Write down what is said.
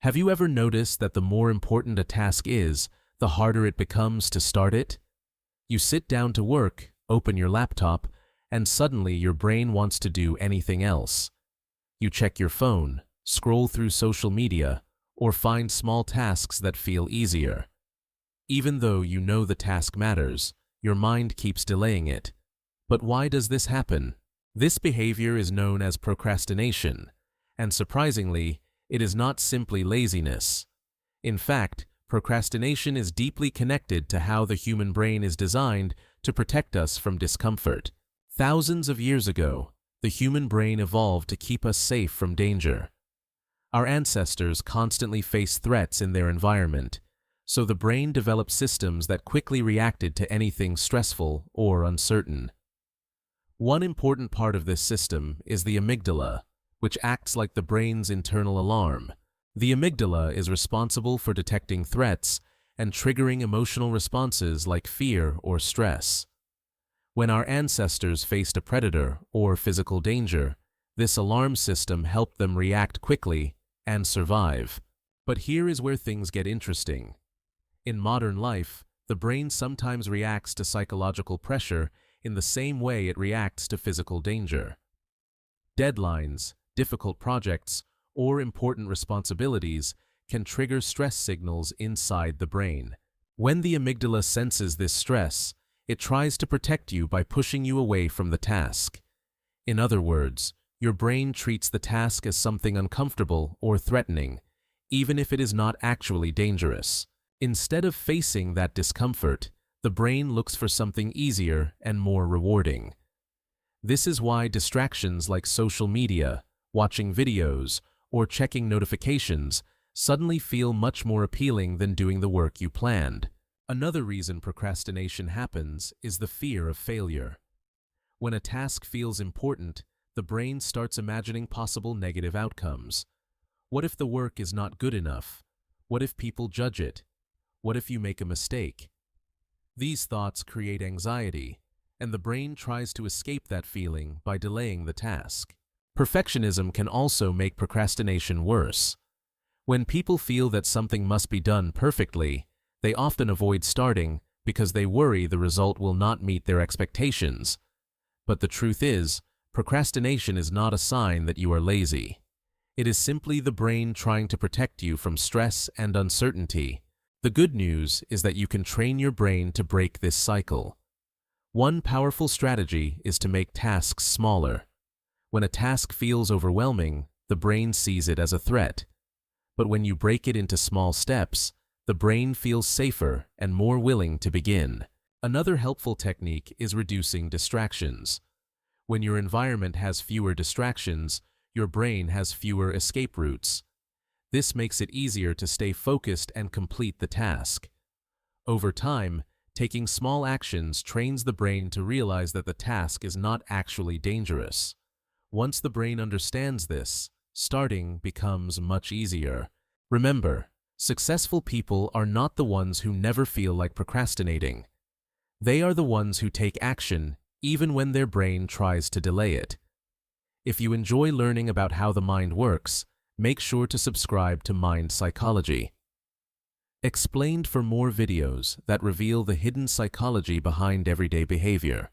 Have you ever noticed that the more important a task is, the harder it becomes to start it? You sit down to work, open your laptop, and suddenly your brain wants to do anything else. You check your phone, scroll through social media, or find small tasks that feel easier. Even though you know the task matters, your mind keeps delaying it. But why does this happen? This behavior is known as procrastination, and surprisingly, it is not simply laziness. In fact, procrastination is deeply connected to how the human brain is designed to protect us from discomfort. Thousands of years ago, the human brain evolved to keep us safe from danger. Our ancestors constantly faced threats in their environment, so the brain developed systems that quickly reacted to anything stressful or uncertain. One important part of this system is the amygdala, which acts like the brain's internal alarm. The amygdala is responsible for detecting threats and triggering emotional responses like fear or stress. When our ancestors faced a predator or physical danger, this alarm system helped them react quickly and survive. But here is where things get interesting. In modern life, the brain sometimes reacts to psychological pressure in the same way it reacts to physical danger. Deadlines, difficult projects, or important responsibilities can trigger stress signals inside the brain. When the amygdala senses this stress, it tries to protect you by pushing you away from the task. In other words, your brain treats the task as something uncomfortable or threatening, even if it is not actually dangerous. Instead of facing that discomfort, the brain looks for something easier and more rewarding. This is why distractions like social media, watching videos, or checking notifications suddenly feel much more appealing than doing the work you planned. Another reason procrastination happens is the fear of failure. When a task feels important, the brain starts imagining possible negative outcomes. What if the work is not good enough? What if people judge it? What if you make a mistake? These thoughts create anxiety, and the brain tries to escape that feeling by delaying the task. Perfectionism can also make procrastination worse. When people feel that something must be done perfectly, they often avoid starting because they worry the result will not meet their expectations. But the truth is, procrastination is not a sign that you are lazy. It is simply the brain trying to protect you from stress and uncertainty. The good news is that you can train your brain to break this cycle. One powerful strategy is to make tasks smaller. When a task feels overwhelming, the brain sees it as a threat. But when you break it into small steps, the brain feels safer and more willing to begin. Another helpful technique is reducing distractions. When your environment has fewer distractions, your brain has fewer escape routes. This makes it easier to stay focused and complete the task. Over time, taking small actions trains the brain to realize that the task is not actually dangerous. Once the brain understands this, starting becomes much easier. Remember, successful people are not the ones who never feel like procrastinating. They are the ones who take action even when their brain tries to delay it. If you enjoy learning about how the mind works, make sure to subscribe to Mind Psychology. Explained for more videos that reveal the hidden psychology behind everyday behavior.